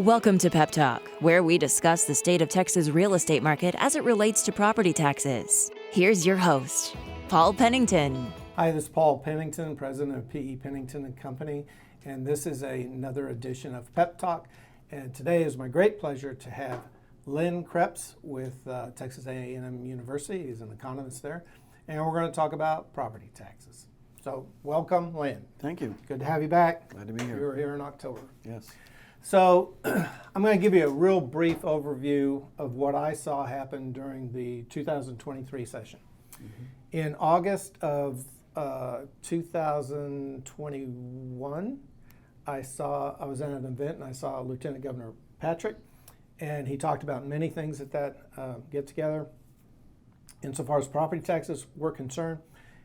Welcome to Pep Talk, where we discuss the state of Texas real estate market as it relates to property taxes. Here's your host, Paul Pennington. Hi, this is Paul Pennington, president of P.E. Pennington & Company, and this is another edition of Pep Talk. And today is my great pleasure to have Lynn Krebs with Texas A&M University. He's an economist there, and we're going to talk about property taxes. So welcome, Lynn. Thank you. Good to have you back. Glad to be here. You were here in October. Yes. So I'm going to give you a real brief overview of what I saw happen during the 2023 session. Mm-hmm. In August of 2021, I was at an event and I saw Lieutenant Governor Patrick, and he talked about many things at that get-together. Insofar as property taxes were concerned,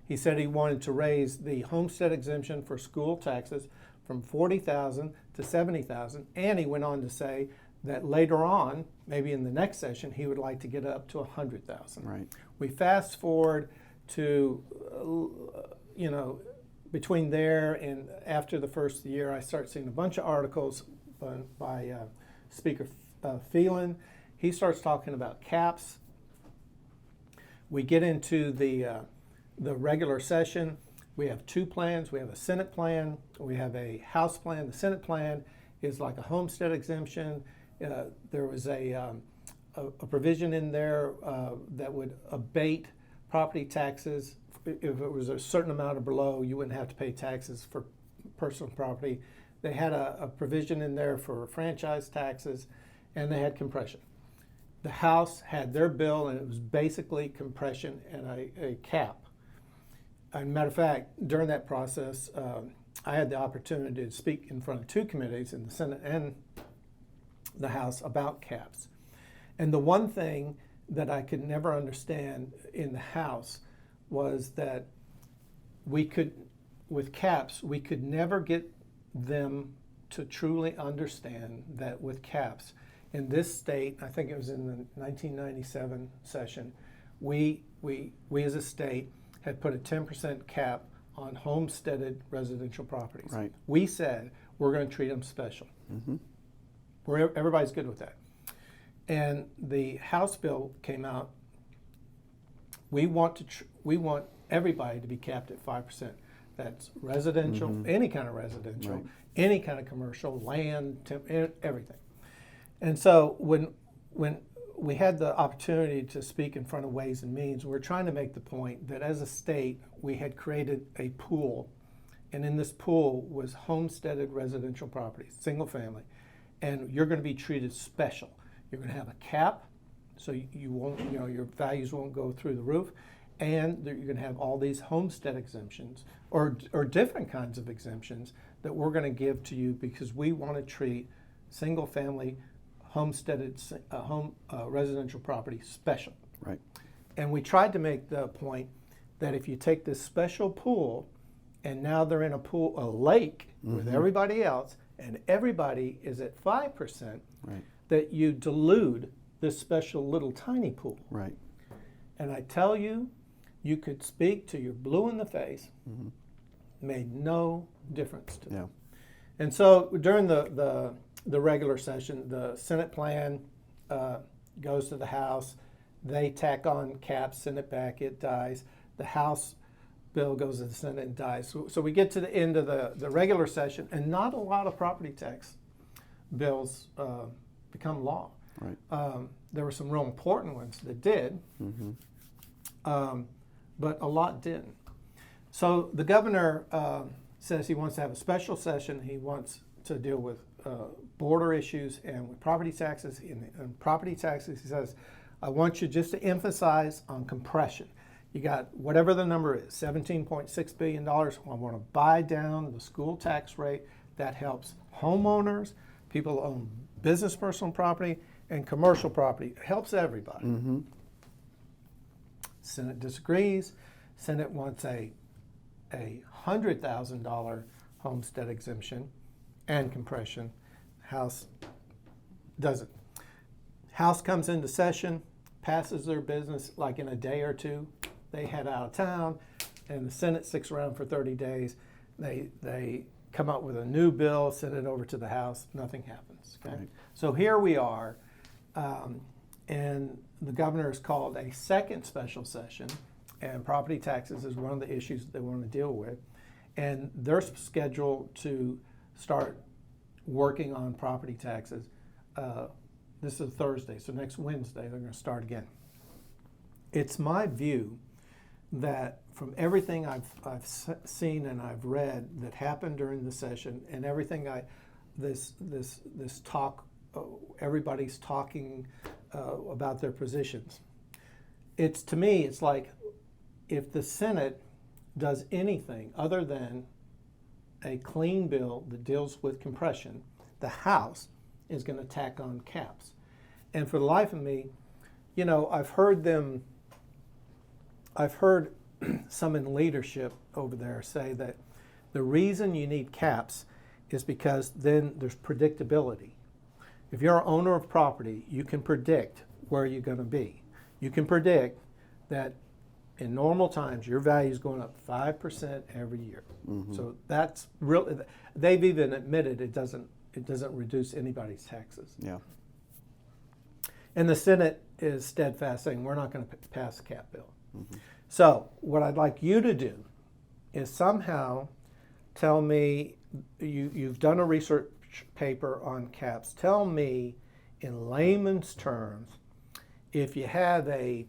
he said he wanted to raise the homestead exemption for school taxes from $40,000 to $70,000, and he went on to say that later on, maybe in the next session, he would like to get up to $100,000. Right. We fast forward to, between there and after the first year, I start seeing a bunch of articles by Speaker Phelan. He starts talking about caps. We get into the regular session. We have two plans. We have a Senate plan. We have a House plan. The Senate plan is like a homestead exemption. There was a provision in there that would abate property taxes. If it was a certain amount or below, you wouldn't have to pay taxes for personal property. They had a provision in there for franchise taxes, and they had compression. The House had their bill, and it was basically compression and a cap. As a matter of fact, during that process, I had the opportunity to speak in front of two committees in the Senate and the House about caps. And the one thing that I could never understand in the House was that with caps, we could never get them to truly understand that with caps, in this state, I think it was in the 1997 session, we as a state had put a 10% cap on homesteaded residential properties. Right. We said we're going to treat them special. Mm-hmm. Everybody's good with that. And the House bill came out. We want everybody to be capped at 5%. That's residential, Mm-hmm. any kind of residential, Right. any kind of commercial, land, everything. And so when we had the opportunity to speak in front of Ways and Means, we're trying to make the point that as a state, we had created a pool, and in this pool was homesteaded residential properties, single family, and you're going to be treated special. You're going to have a cap, so you won't, your values won't go through the roof, and you're going to have all these homestead exemptions or different kinds of exemptions that we're going to give to you because we want to treat single family homesteaded residential property special. Right. And we tried to make the point that if you take this special pool and now they're in a lake Mm-hmm. with everybody else and everybody is at 5%, Right. that you dilute this special little tiny pool. Right. And I tell you, you could speak till you're blue in the face, Mm-hmm. made no difference to them. Yeah. And so during the regular session, the Senate plan goes to the House. They tack on caps, send it back, it dies. The House bill goes to the Senate and dies. So we get to the end of the regular session, and not a lot of property tax bills become law. Right. There were some real important ones that did, Mm-hmm. but a lot didn't. So the governor says he wants to have a special session. He wants to deal with border issues and with property taxes. In property taxes, he says, I want you just to emphasize on compression. You got whatever the number is, $17.6 billion. I want to buy down the school tax rate. That helps homeowners, people who own business personal property, and commercial property. It helps everybody. Mm-hmm. Senate disagrees. Senate wants a $100,000 homestead exemption and compression. House doesn't. House comes into session, passes their business like in a day or two. They head out of town, and the Senate sticks around for 30 days. They come up with a new bill, send it over to the House, nothing happens. Okay? Right. So here we are, and the governor has called a second special session, and property taxes is one of the issues that they want to deal with. And they're scheduled to start working on property taxes. This is Thursday, so next Wednesday they're going to start again. It's my view that from everything I've seen and I've read that happened during the session, and everything this talk, everybody's talking about their positions. To me, it's like if the Senate does anything other than a clean bill that deals with compression, the House is going to tack on caps. And for the life of me, I've heard some in leadership over there say that the reason you need caps is because then there's predictability. If you're an owner of property, you can predict where you're going to be. You can predict that in normal times, your value is going up 5% every year. Mm-hmm. So that's real. They've even admitted it doesn't reduce anybody's taxes. Yeah. And the Senate is steadfast saying we're not going to pass a cap bill. Mm-hmm. So what I'd like you to do is somehow tell me, you've done a research paper on caps. Tell me in layman's terms, if the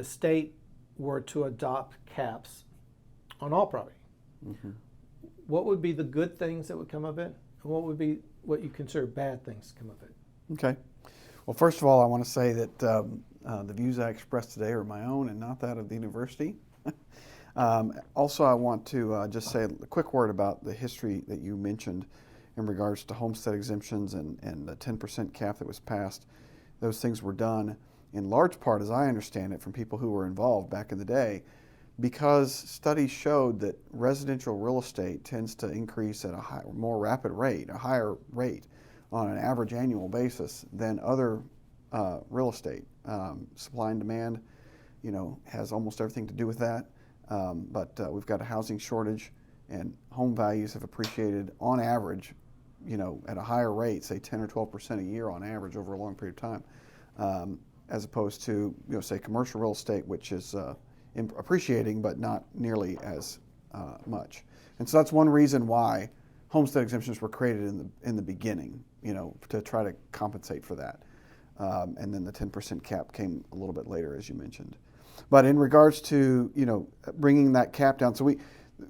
state were to adopt caps on all property, mm-hmm. what would be the good things that would come of it, and what would be what you consider bad things to come of it? Okay. Well, first of all, I want to say that the views I expressed today are my own and not that of the university. Also, I want to just say a quick word about the history that you mentioned in regards to homestead exemptions and the 10% cap that was passed. Those things were done in large part, as I understand it, from people who were involved back in the day, because studies showed that residential real estate tends to increase at a more rapid rate, a higher rate on an average annual basis than other real estate. Supply and demand, has almost everything to do with that. But we've got a housing shortage, and home values have appreciated on average, at a higher rate, say 10 or 12% a year on average over a long period of time, as opposed to, say commercial real estate, which is appreciating but not nearly as much. And so that's one reason why homestead exemptions were created in the beginning, to try to compensate for that. And then the 10% cap came a little bit later, as you mentioned. But in regards to, bringing that cap down, so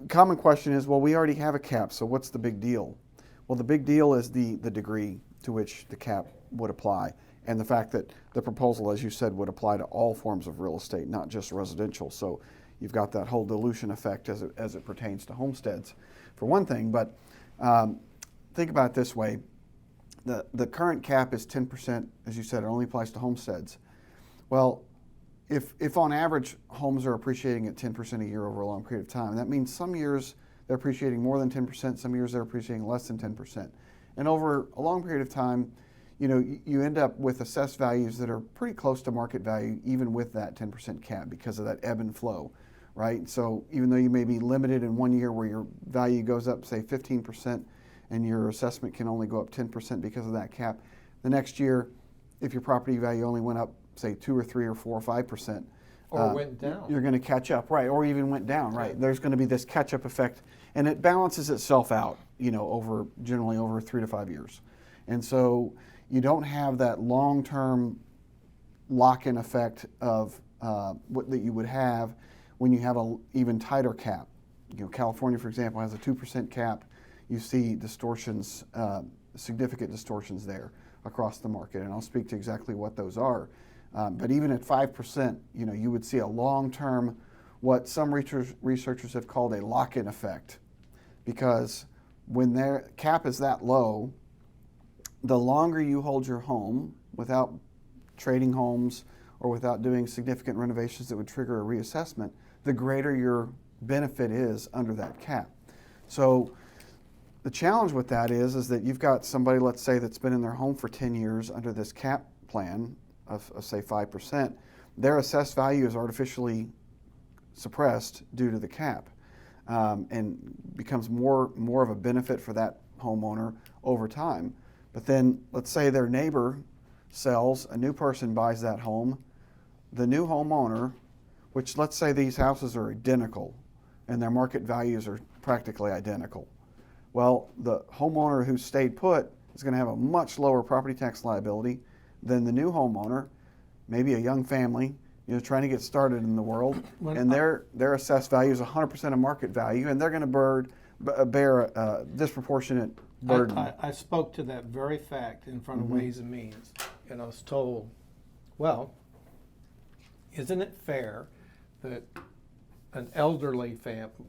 common question is, well, we already have a cap, so what's the big deal? Well, the big deal is the degree to which the cap would apply, and the fact that the proposal, as you said, would apply to all forms of real estate, not just residential. So you've got that whole dilution effect as it pertains to homesteads, for one thing. But think about it this way. The current cap is 10%, as you said, it only applies to homesteads. Well, if on average homes are appreciating at 10% a year over a long period of time, that means some years they're appreciating more than 10%, some years they're appreciating less than 10%. And over a long period of time, you end up with assessed values that are pretty close to market value, even with that 10% cap, because of that ebb and flow, right? So even though you may be limited in one year where your value goes up, say 15%, and your assessment can only go up 10% because of that cap, the next year, if your property value only went up, say 2 or 3 or 4 or 5%, or went down, you're going to catch up, right? Or even went down, right? There's going to be this catch-up effect, and it balances itself out, generally over 3 to 5 years, and so you don't have that long-term lock-in effect of what that you would have when you have an even tighter cap. California, for example, has a 2% cap. You see distortions, significant distortions there across the market, and I'll speak to exactly what those are. But even at 5%, you would see a long-term, what some researchers have called a lock-in effect, because when their cap is that low, the longer you hold your home without trading homes or without doing significant renovations that would trigger a reassessment, the greater your benefit is under that cap. So the challenge with that is that you've got somebody, let's say, that's been in their home for 10 years under this cap plan of say 5%. Their assessed value is artificially suppressed due to the cap. and becomes more of a benefit for that homeowner over time. But then let's say their neighbor sells, a new person buys that home, the new homeowner, which let's say these houses are identical and their market values are practically identical. Well, the homeowner who stayed put is going to have a much lower property tax liability than the new homeowner, maybe a young family, trying to get started in the world, and their assessed value is 100% of market value, and they're going to bear a disproportionate burden. I spoke to that very fact in front of Ways and Means, and I was told, well, isn't it fair that an elderly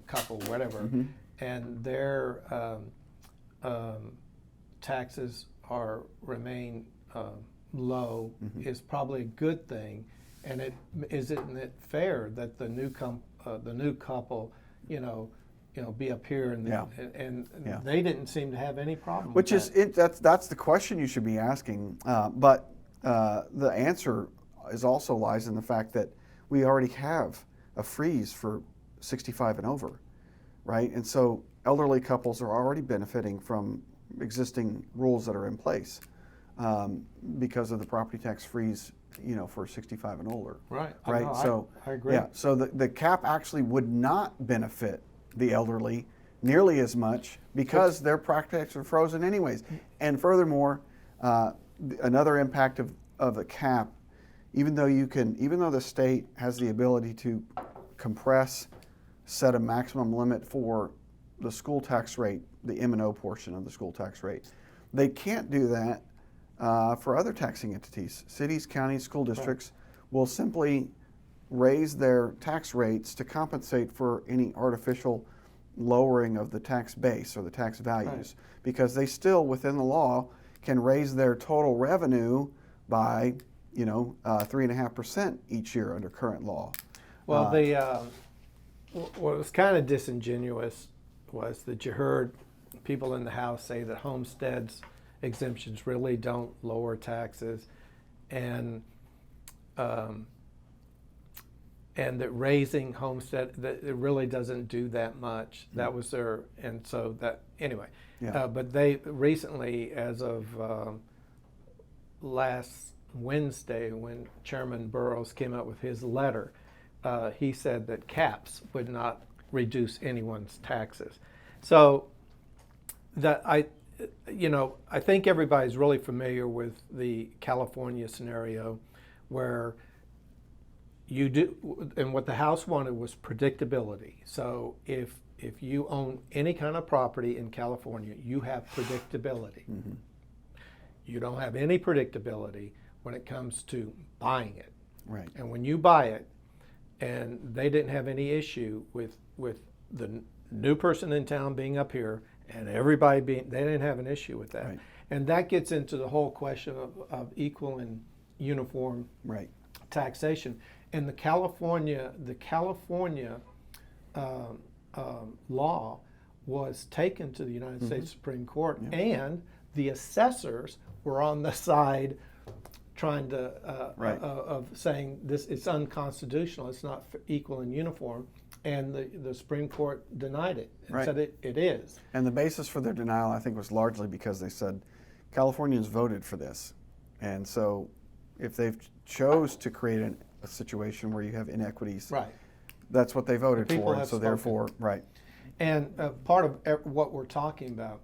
couple, whatever, and their taxes remain low is probably a good thing, and isn't it fair that the new couple, be up here and they didn't seem to have any problem. Which with is that's the question you should be asking, but the answer also lies in the fact that we already have a freeze for 65 and over, right? And so elderly couples are already benefiting from existing rules that are in place because of the property tax freeze, for 65 and older. Right. Right. I agree. Yeah. So the cap actually would not benefit the elderly nearly as much because their property taxes are frozen anyways. And furthermore, another impact of the cap, even though the state has the ability to compress, set a maximum limit for the school tax rate, the M&O portion of the school tax rate, they can't do that for other taxing entities. Cities, counties, school districts will simply raise their tax rates to compensate for any artificial lowering of the tax base or the tax values, because they still, within the law, can raise their total revenue by 3.5% each year under current law. Well, what was kind of disingenuous was that you heard people in the House say that homesteads exemptions really don't lower taxes, and that raising homestead, that it really doesn't do that much. That was and so that anyway. Yeah. But they recently, as of last Wednesday, when Chairman Burrows came out with his letter, he said that caps would not reduce anyone's taxes. So that I think everybody's really familiar with the California scenario where you do, and what the House wanted was predictability. So if you own any kind of property in California, you have predictability. You don't have any predictability when it comes to buying it. Right. And when you buy it, and they didn't have any issue with the new person in town being up here and everybody they didn't have an issue with that. Right. And that gets into the whole question of equal and uniform taxation. And the California law was taken to the United States Supreme Court, and the assessors were on the side trying to of saying this, it's unconstitutional, it's not equal and uniform, and the Supreme Court denied it and said it is. And the basis for their denial, I think, was largely because they said Californians voted for this, and so if they've chose to create a situation where you have inequities, that's what they voted for, and so therefore, And part of what we're talking about,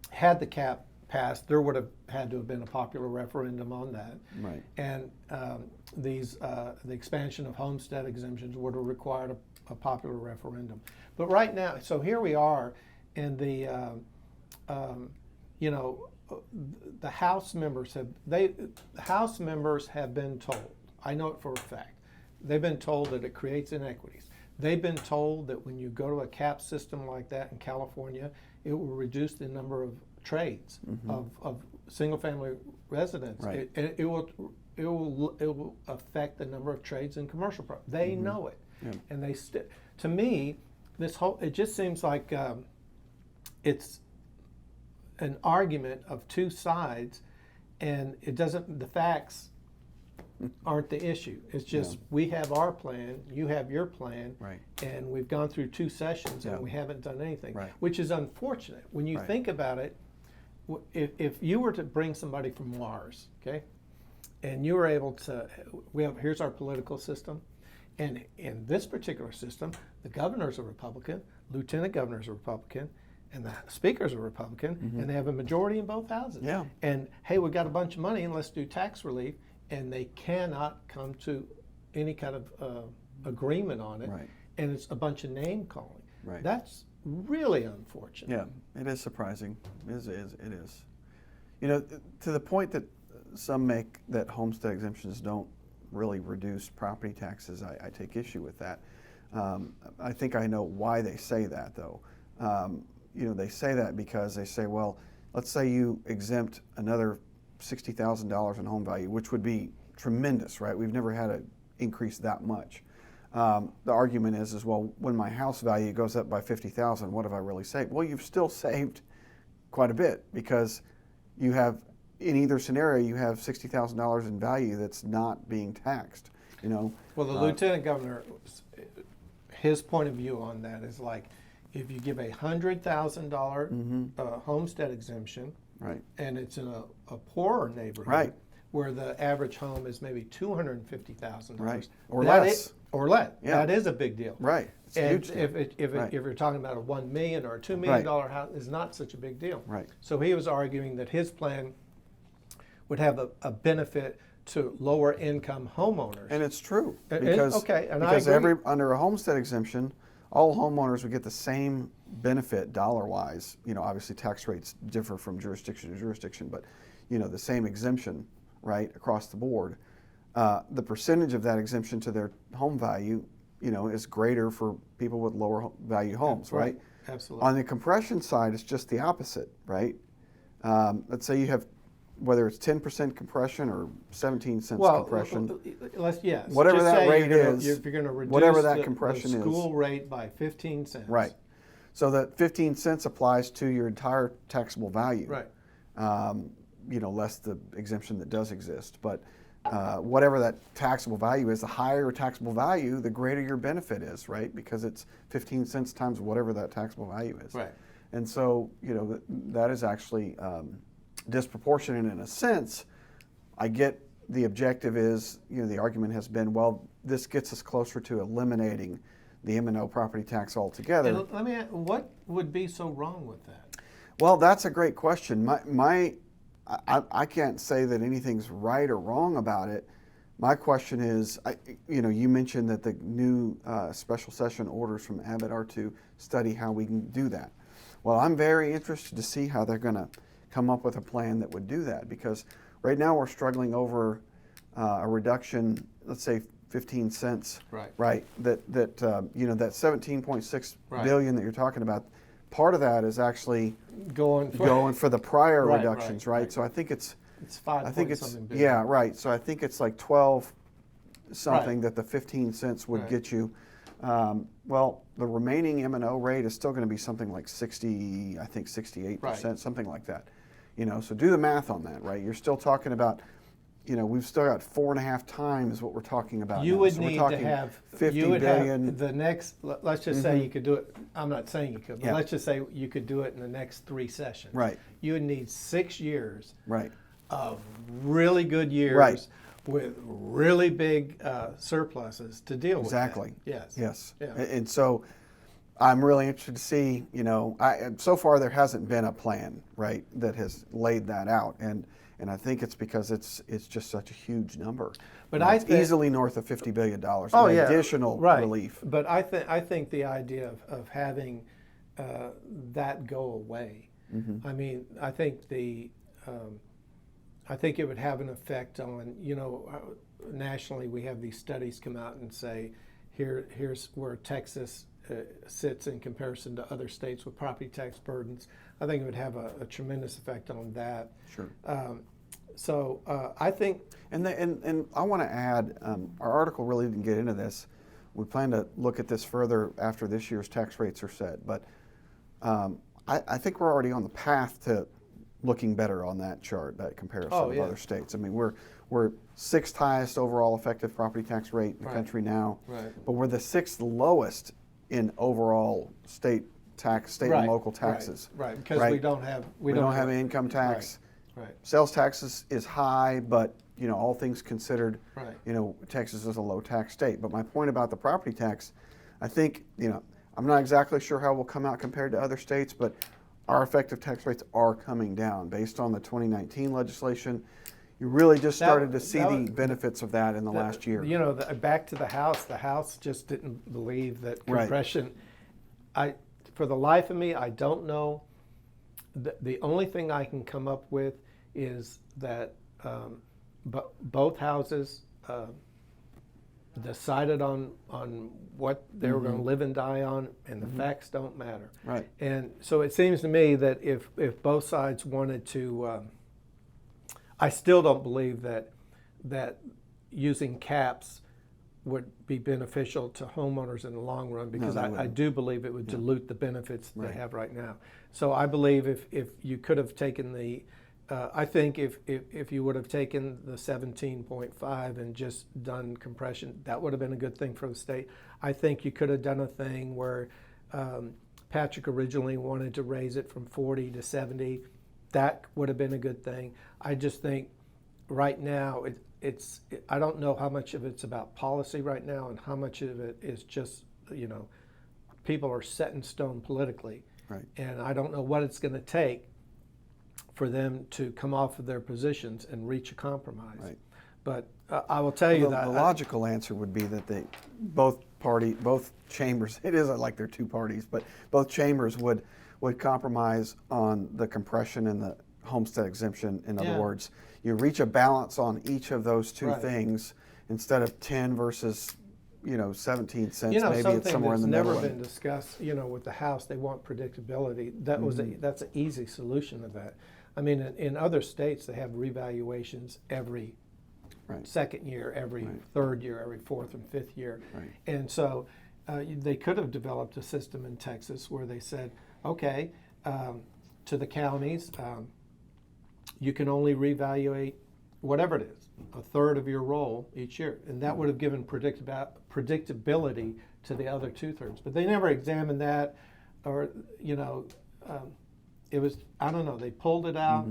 had the cap passed, there would have had to have been a popular referendum on that. Right. And the expansion of homestead exemptions would have required a popular referendum. But right now, so here we are, and the House members have been told. I know it for a fact. They've been told that it creates inequities. They've been told that when you go to a cap system like that in California, it will reduce the number of trades of single-family residents. Right. It will affect the number of trades in commercial property. They know it, and they to me, it just seems like it's an argument of two sides, and it doesn't. The facts aren't the issue. It's just we have our plan, you have your plan, Right. and we've gone through 2 sessions and we haven't done anything, Right. which is unfortunate. When you think about it, if you were to bring somebody from Mars, okay, and you were able to, here's our political system, and in this particular system, the governor's a Republican, lieutenant governor's a Republican, and the speaker's a Republican, and they have a majority in both houses. Yeah. And hey, we got a bunch of money, and let's do tax relief, and they cannot come to any kind of agreement on it, Right. and it's a bunch of name calling. Right. That's really unfortunate. Yeah, it is surprising. It is. You know, to the point that some make that homestead exemptions don't really reduce property taxes, I take issue with that. I think I know why they say that, though. You know, they say that because they say, well, let's say you exempt another $60,000 in home value, which would be tremendous, right? We've never had an increase that much. The argument is, well, when my house value goes up by $50,000, what have I really saved? Well, you've still saved quite a bit, because you have, in either scenario, you have $60,000 in value that's not being taxed. You know. Well, the lieutenant governor, his point of view on that is like, if you give a $100,000 homestead exemption, Right. and it's in a poorer neighborhood, Right. where the average home is maybe $250,000, Right. Or less. Or less. Yeah. That is a big deal. Right. It's a And huge deal. if you're talking about a $1 million or a $2 million house, is not such a big deal. Right. So he was arguing that his plan would have a benefit to lower income homeowners. And it's true, And- because, okay, and I because agree. under a homestead exemption, all homeowners would get the same benefit dollar-wise. You know, obviously tax rates differ from jurisdiction to jurisdiction, but you know, the same exemption, right, across the board. The percentage of that exemption to their home value, you know, is greater for people with lower value homes, right? Absolutely. On the compression side, it's just the opposite, right? Let's say you have, whether it's 10% compression or 17 cents compression, Just whatever that say rate is, if you're going to reduce whatever that the compression is. school rate by 15 cents. Right. So that 15 cents applies to your entire taxable value. Right. You know, less the exemption that does exist. But whatever that taxable value is, the higher your taxable value, the greater your benefit is, right? Because it's 15 cents times whatever that taxable value is. Right. And so, you know, that is actually disproportionate in a sense. I get the objective is, you know, the argument has been, well, this gets us closer to eliminating the M&O property tax altogether. And let me ask, what would be so wrong with that? Well, that's a great question. I can't say that anything's right or wrong about it. My question is, you know, you mentioned that the new special session orders from Abbott are to study how we can do that. Well, I'm very interested to see how they're going to come up with a plan that would do that, because right now we're struggling over a reduction, let's say 15 cents. Right. Right. That you know, that 17.6 Right. billion that you're talking about, part of that is actually Going for the prior Right, reductions, right, right? right. So I think it's 5 I think point it's something billion. yeah, right. So I think it's like 12 something Right. that the 15 cents would Right. get you. Well, the remaining M&O rate is still going to be something like 60, I think 68%, Right. something like that. You know, so do the math on that, right? You're still talking about, you know, we've still got 4.5 times what we're talking about. You now. would So we're need to talking have 50 you would billion. have the next. Let's just say you could do it. I'm not saying you could, but Yeah. let's just say you could do it in the next 3 sessions. Right. You would need 6 years Right. of really good years Right. with really big surpluses to deal Exactly. with that. Yes. Yes. Yeah. And so I'm really interested to see, you know, so far there hasn't been a plan, right, that has laid that out. And I think it's because it's just such a huge number. But You know, I it's think- easily north of $50 billion Oh, in yeah. additional Right. relief. But I think the idea of having that go away. Mm-hmm. I mean, I think I think it would have an effect on, you know, nationally we have these studies come out and say, here's where Texas sits in comparison to other states with property tax burdens. I think it would have a tremendous effect on that. Sure. So I think, And I want to add, our article really didn't get into this. We plan to look at this further after this year's tax rates are set. But I think we're already on the path to looking better on that chart, that comparison Oh, of yeah. other states. I mean, we're sixth highest overall effective property tax rate in the Right. country now, Right. but we're the sixth lowest in overall state and local taxes. Right, because right? we don't have We don't have an income tax. Right. Sales taxes is high, but all things considered, Right. Texas is a low tax state. But my point about the property tax, I think, I'm not exactly sure how we'll come out compared to other states, but our effective tax rates are coming down based on the 2019 legislation. You really just started to see the benefits of that in the last year. Back to the House just didn't believe that Right. compression. For the life of me, I don't know. The only thing I can come up with is that both houses decided on what they were going to live and die on, and the facts don't matter. Right. And so it seems to me that if both sides wanted to, I still don't believe that using caps would be beneficial to homeowners in the long run, because I do believe it would dilute the benefits they have right now. So I believe if you could have taken I think if you would have taken the 17.5 and just done compression, that would have been a good thing for the state. I think you could have done a thing where Patrick originally wanted to raise it from 40 to 70. That would have been a good thing. I just think right now I don't know how much of it's about policy right now and how much of it is just, people are set in stone politically. Right. And I don't know what it's going to take for them to come off of their positions and reach a compromise. Right. But I will tell you that the logical answer would be that both chambers, it isn't like they're two parties, but both chambers would compromise on the compression and the homestead exemption. In other words, you reach a balance on each of those two things instead of 10 versus 17 cents. Maybe it's somewhere in the middle. Something that's never been discussed, with the House, they want predictability. That's an easy solution to that. I mean, in other states, they have revaluations every second year, every third year, every fourth and fifth year. Right. And so they could have developed a system in Texas where they said, okay, to the counties, you can only reevaluate whatever it is, a third of your roll each year. And that would have given predictability to the other 2/3. But they never examined that, or, it was, I don't know, they pulled it out.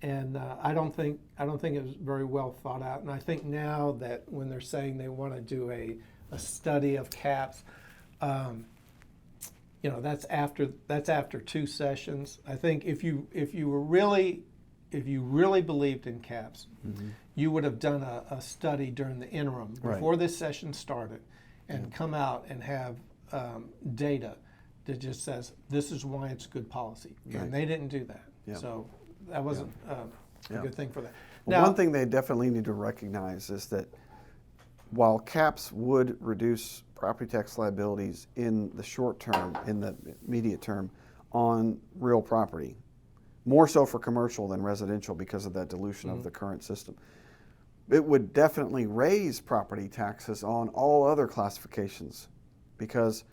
And I don't think it was very well thought out. And I think now that when they're saying they want to do a study of caps, that's after 2 sessions. I think if you really believed in caps, you would have done a study during the interim before this session started, and come out and have data that just says this is why it's good policy. And they didn't do that. So that wasn't a good thing for that. Well, one thing they definitely need to recognize is that while caps would reduce property tax liabilities in the short term, in the immediate term, on real property, more so for commercial than residential because of that dilution of the current system, it would definitely raise property taxes on all other classifications, because,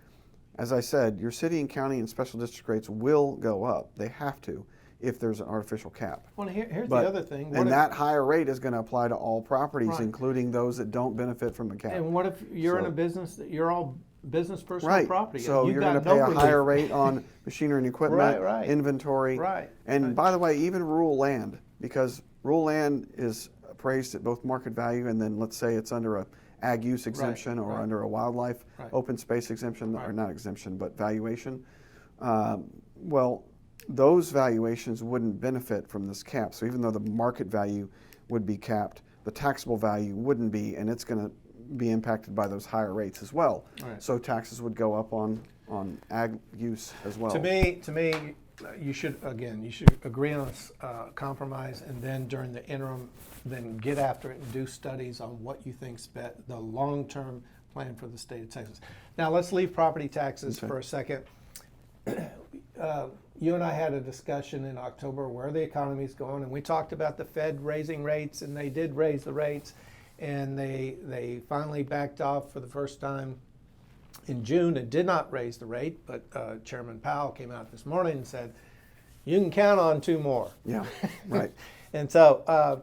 as I said, your city and county and special district rates will go up. They have to if there's an artificial cap. Well, here's the other thing. That higher rate is going to apply to all properties, including those that don't benefit from the cap. And what if you're in a business that you're all business personal property? So you're going to pay a higher rate on machinery and equipment, inventory. And by the way, even rural land, because rural land is appraised at both market value, and then let's say it's under a ag use exemption or under a wildlife open space exemption, or not exemption, but valuation. Well, those valuations wouldn't benefit from this cap. So even though the market value would be capped, the taxable value wouldn't be, and it's going to be impacted by those higher rates as well. So taxes would go up on ag use as well. To me, you should agree on a compromise, and then during the interim, then get after it and do studies on what you think's the long-term plan for the state of Texas. Now let's leave property taxes for a second. You and I had a discussion in October where the economy's going, and we talked about the Fed raising rates, and they did raise the rates, and they finally backed off for the first time in June and did not raise the rate. But Chairman Powell came out this morning and said, you can count on 2 more. Yeah, right. And so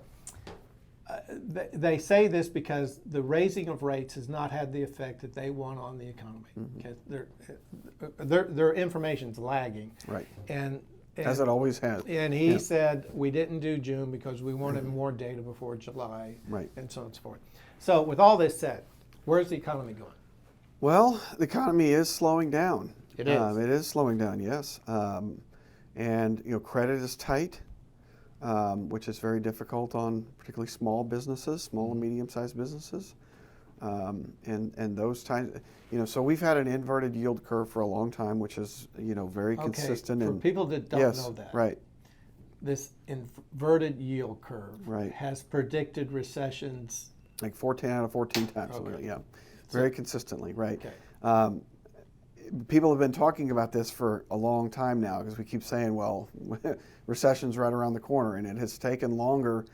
they say this because the raising of rates has not had the effect that they want on the economy. Okay? Their information's lagging. Right. And As it always has. And he said we didn't do June because we wanted more data before July, Right. and so on and so forth. So with all this said, where's the economy going? Well, the economy is slowing down. It is. It is slowing down, yes. And credit is tight, which is very difficult on particularly small businesses, small and medium-sized businesses, and those times. So we've had an inverted yield curve for a long time, which is very consistent. For and people that don't know that, right. This inverted yield curve Right. has predicted recessions. Like 14 out of 14 times. Okay. Yeah, very consistently, right. Okay. People have been talking about this for a long time now because we keep saying, well, recession's right around the corner, and it has taken longer.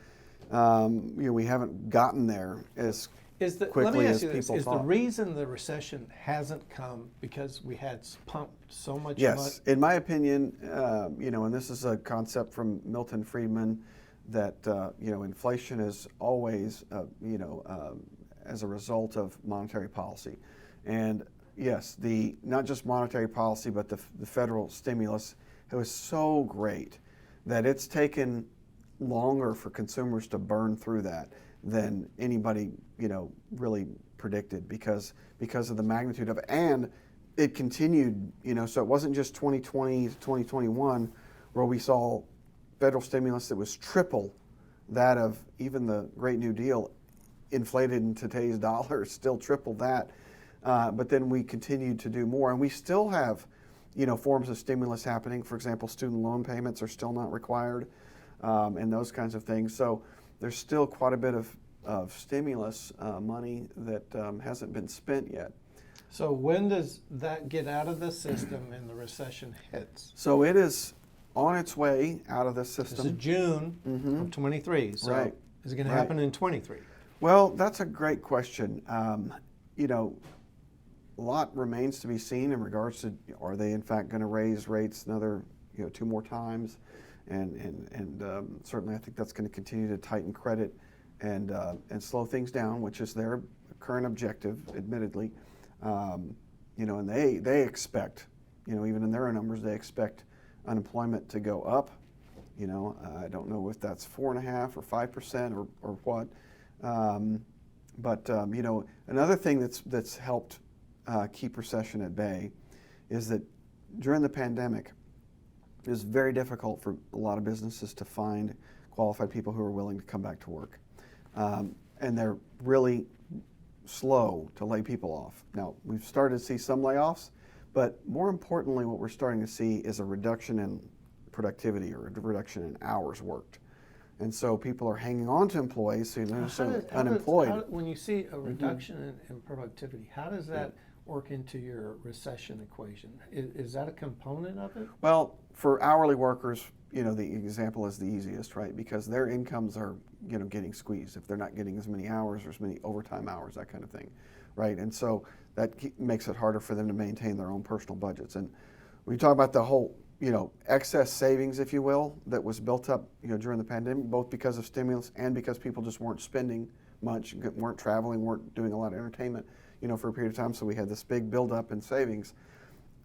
We haven't gotten there as quickly let me ask as you this, people is thought. the reason the recession hasn't come because we had pumped so much Yes, money? in my opinion, and this is a concept from Milton Friedman, that inflation is always as a result of monetary policy, and yes, not just monetary policy, but the federal stimulus was so great that it's taken longer for consumers to burn through that than anybody really predicted because of the magnitude of it. And it continued, so it wasn't just 2020 to 2021 where we saw federal stimulus that was triple that of even the Great New Deal, inflated in today's dollars, still triple that. But then we continued to do more, and we still have, forms of stimulus happening. For example, student loan payments are still not required, and those kinds of things. So there's still quite a bit of stimulus money that hasn't been spent yet. So when does that get out of the system and the recession hits? So it is on its way out of the system. This is June of 23. So Right. is it going to happen in 23? Well, that's a great question. A lot remains to be seen in regards to, are they in fact going to raise rates another 2 more times, and certainly I think that's going to continue to tighten credit and slow things down, which is their current objective, admittedly. And they expect, even in their numbers, they expect unemployment to go up. I don't know if that's 4.5% or 5% or what. But another thing that's helped keep recession at bay is that during the pandemic, it was very difficult for a lot of businesses to find qualified people who are willing to come back to work. And they're really slow to lay people off. Now, we've started to see some layoffs, but more importantly, what we're starting to see is a reduction in productivity or a reduction in hours worked. And so people are hanging on to employees, so they're not unemployed. When you see a reduction in productivity, how does that work into your recession equation? Is that a component of it? Well, for hourly workers, the example is the easiest, right? Because their incomes are, getting squeezed if they're not getting as many hours or as many overtime hours, that kind of thing, right? And so that makes it harder for them to maintain their own personal budgets. And when you talk about the whole, excess savings, if you will, that was built up, during the pandemic, both because of stimulus and because people just weren't spending much, weren't traveling, weren't doing a lot of entertainment, for a period of time. So we had this big buildup in savings.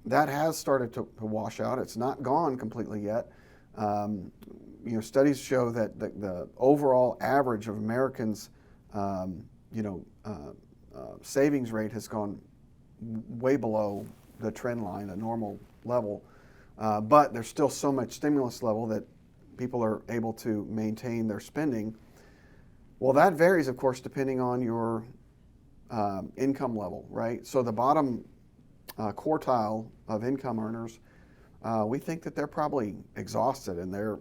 That has started to wash out. It's not gone completely yet. Studies show that the overall average of Americans, savings rate has gone way below the trend line, a normal level. But there's still so much stimulus level that people are able to maintain their spending. Well, that varies, of course, depending on your income level, right? So the bottom quartile of income earners, we think that they're probably exhausted and they're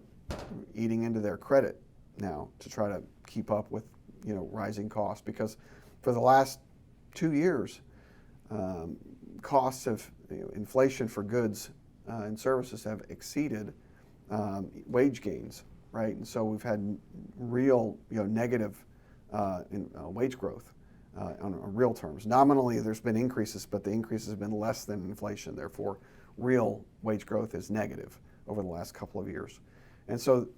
eating into their credit now to try to keep up with, rising costs, because for the last 2 years, costs of inflation for goods and services have exceeded wage gains, right? And so we've had real, negative wage growth on real terms. Nominally, there's been increases, but the increases have been less than inflation. Therefore, real wage growth is negative over the last couple of years. And so,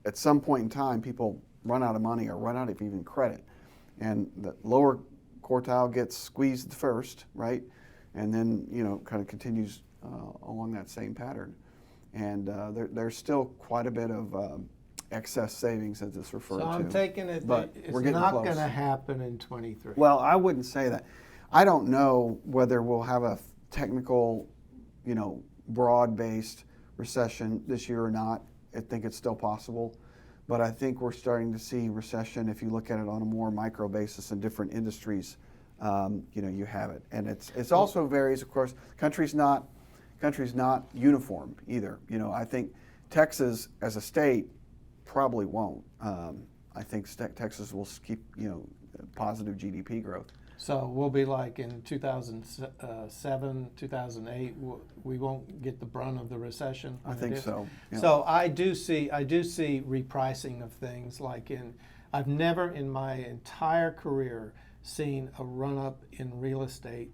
at some point in time, people run out of money or run out of even credit. And the lower quartile gets squeezed first, right? And then, kind of continues along that same pattern. And there's still quite a bit of excess savings, as it's referred to. So I'm taking it but that it's we're getting not close. going to happen in 23. Well, I wouldn't say that. I don't know whether we'll have a technical, broad-based recession this year or not. I think it's still possible. But I think we're starting to see recession if you look at it on a more micro basis in different industries. You have it. And it's also varies, of course. Country's not uniform either. I think Texas as a state probably won't. I think Texas will keep, positive GDP growth. So we'll be like in 2007, 2008. We won't get the brunt of the recession. I think so. Yeah. So I do see repricing of things I've never in my entire career seen a run up in real estate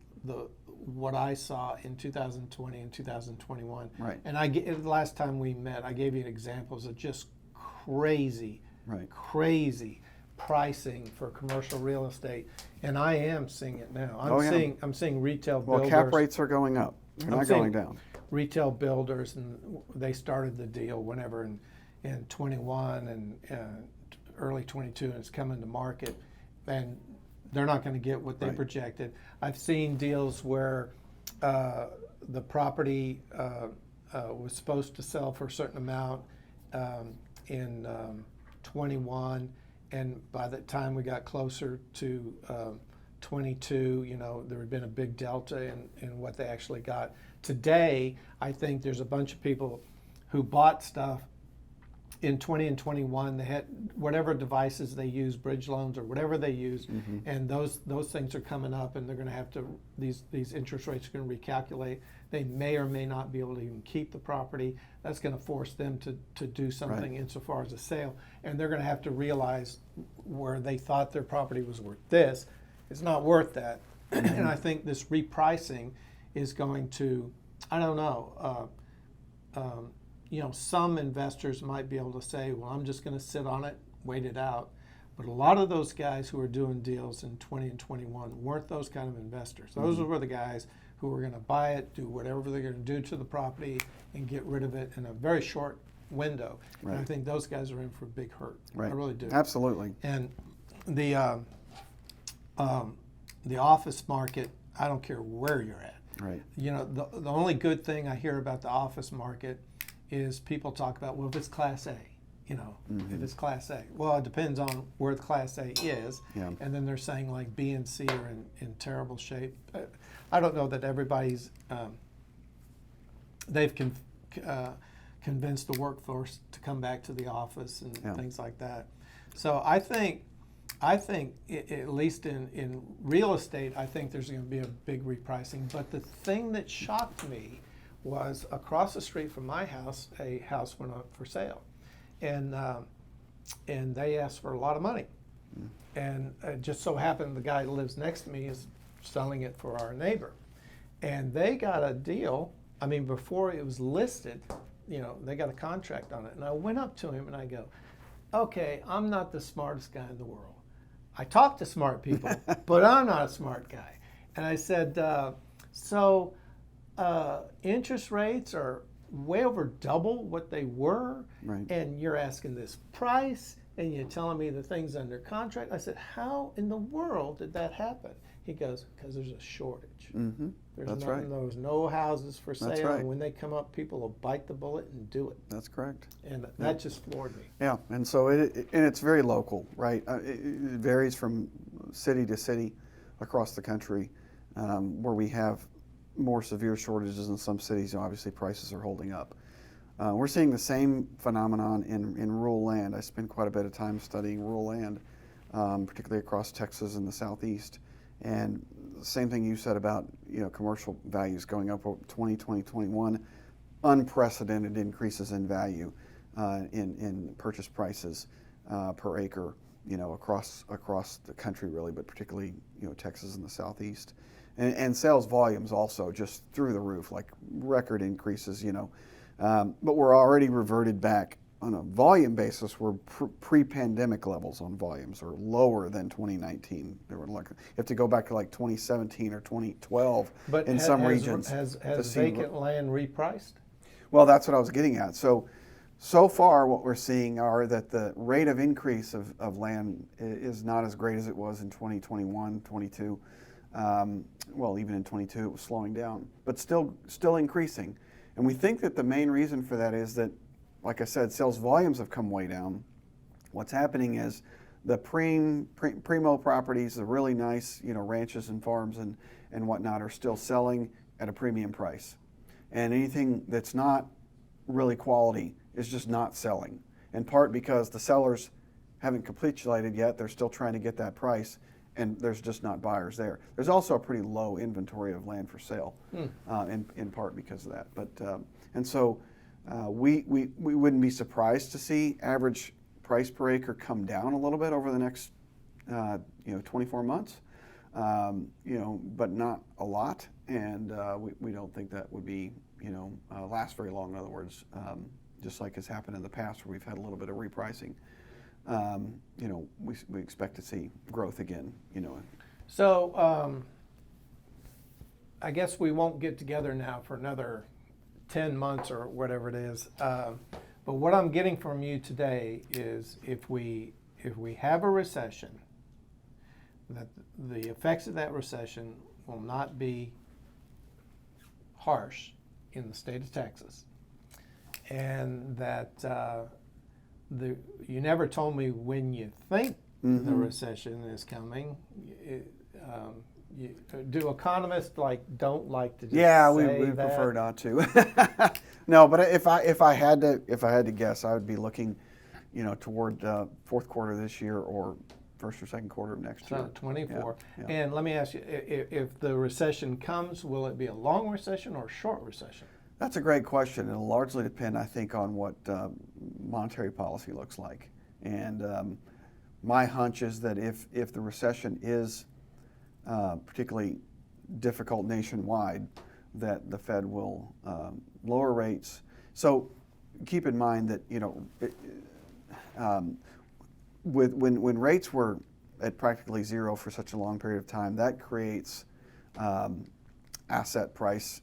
what I saw in 2020 and 2021. Right. And the last time we met, I gave you examples of just crazy pricing for commercial real estate, and I am seeing it now. I'm seeing retail builders. Well, cap rates are going up. They're not going down. Retail builders, and they started the deal whenever in 21 and early 22, and it's coming to market, and they're not going to get what they projected. I've seen deals where the property was supposed to sell for a certain amount in 21, and by the time we got closer to 22, there had been a big delta in what they actually got. Today, I think there's a bunch of people who bought stuff in 20 and 21. They had whatever devices they use, bridge loans or whatever they use, and those things are coming up, and they're going to have to, these interest rates are going to recalculate. They may or may not be able to even keep the property. That's going to force them to do something insofar as a sale, and they're going to have to realize where they thought their property was worth this, it's not worth that. And I think this repricing is going to, I don't know, some investors might be able to say, well, I'm just going to sit on it, wait it out. But a lot of those guys who are doing deals in 20 and 21 weren't those kind of investors. Those were the guys who were going to buy it, do whatever they're going to do to the property, and get rid of it in a very short window. Right. And I think those guys are in for a big hurt. Right. I really do. Absolutely. And the office market, I don't care where you're at. Right. The only good thing I hear about the office market is people talk about, well, if it's Class A, if it's Class A. Well, it depends on where the Class A is. Yeah. And then they're saying like B and C are in terrible shape. I don't know that everybody's, they've convinced the workforce to come back to the office and things like that. So I think at least in real estate, I think there's going to be a big repricing. But the thing that shocked me was across the street from my house, a house went up for sale, and they asked for a lot of money, and it just so happened the guy that lives next to me is selling it for our neighbor, and they got a deal. I mean, before it was listed, they got a contract on it, and I went up to him and I go, okay, I'm not the smartest guy in the world. I talk to smart people, but I'm not a smart guy. And I said, interest rates are way over double what they were, and you're asking this price, and you're telling me the thing's under contract. I said, how in the world did that happen? He goes, because there's a shortage. There's no houses for sale, and when they come up, people will bite the bullet and do it. That's correct. And that just floored me. Yeah, and so it's very local, right? It varies from city to city across the country, where we have more severe shortages in some cities. Obviously, prices are holding up. We're seeing the same phenomenon in rural land. I spend quite a bit of time studying rural land, particularly across Texas and the Southeast. And the same thing you said about commercial values going up over 2020, 21, unprecedented increases in value in purchase prices per acre, across the country really, but particularly Texas and the Southeast. And sales volumes also just through the roof, like record increases. But we're already reverted back on a volume basis. We're pre-pandemic levels on volumes, or lower than 2019. They were like, you have to go back to like 2017 or 2012 But in some regions. Has to see vacant land repriced? Well, that's what I was getting at. So far, what we're seeing are that the rate of increase of land is not as great as it was in 2021, 22. Well, even in 22, it was slowing down, but still increasing. And we think that the main reason for that is that, like I said, sales volumes have come way down. What's happening is the primo properties, the really nice, ranches and farms and whatnot, are still selling at a premium price. And anything that's not really quality is just not selling, in part because the sellers haven't capitulated yet. They're still trying to get that price, and there's just not buyers there. There's also a pretty low inventory of land for sale, in part because of that. But and so we wouldn't be surprised to see average price per acre come down a little bit over the next 24 months, but not a lot. And we don't think that would be last very long. In other words, just like has happened in the past where we've had a little bit of repricing. We expect to see growth again. So I guess we won't get together now for another 10 months or whatever it is. But what I'm getting from you today is if we have a recession, that the effects of that recession will not be harsh in the state of Texas, and that you never told me when you think the recession is coming. Do economists don't like to just say we that? prefer not to. No, but if I had to guess, I would be looking, toward fourth quarter this year or first or second quarter of next year. 24. Yeah. And let me ask you, if the recession comes, will it be a long recession or a short recession? That's a great question. It'll largely depend, I think, on what monetary policy looks like. And my hunch is that if the recession is particularly difficult nationwide, that the Fed will lower rates. So keep in mind that when rates were at practically zero for such a long period of time, that creates asset price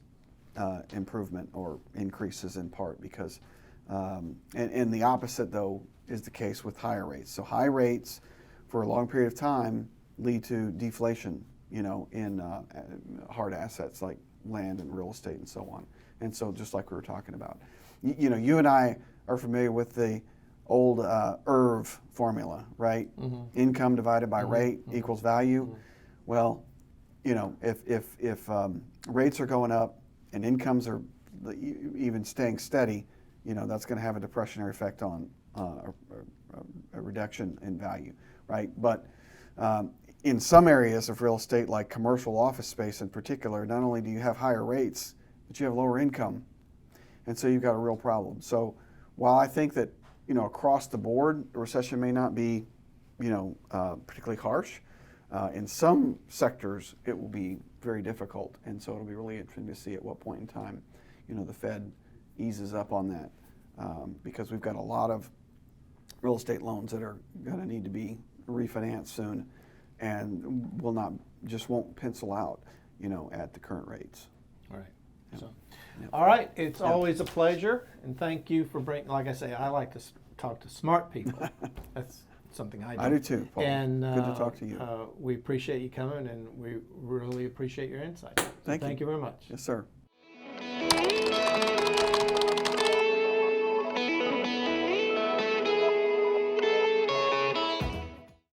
improvement or increases, in part because, and the opposite though is the case with higher rates. So high rates for a long period of time lead to deflation, in hard assets like land and real estate and so on. And so just like we were talking about, you and I are familiar with the old IRV formula, right? Income divided by rate equals value. Well, if rates are going up and incomes are even staying steady, that's going to have a depressionary effect on a reduction in value, right? But in some areas of real estate, like commercial office space in particular, not only do you have higher rates, but you have lower income. And so you've got a real problem. So while I think that, across the board, the recession may not be, particularly harsh, in some sectors it will be very difficult. And so it'll be really interesting to see at what point in time, the Fed eases up on that, because we've got a lot of real estate loans that are going to need to be refinanced soon, and won't pencil out, at the current rates. All right. Yeah. So, Yeah. all right. It's always a pleasure, and thank you for bringing. Like I say, I like to talk to smart people. That's something I do. I do too, Paul. And good to talk to you. We appreciate you coming, and we really appreciate your insight. So Thank you very much. Yes, sir.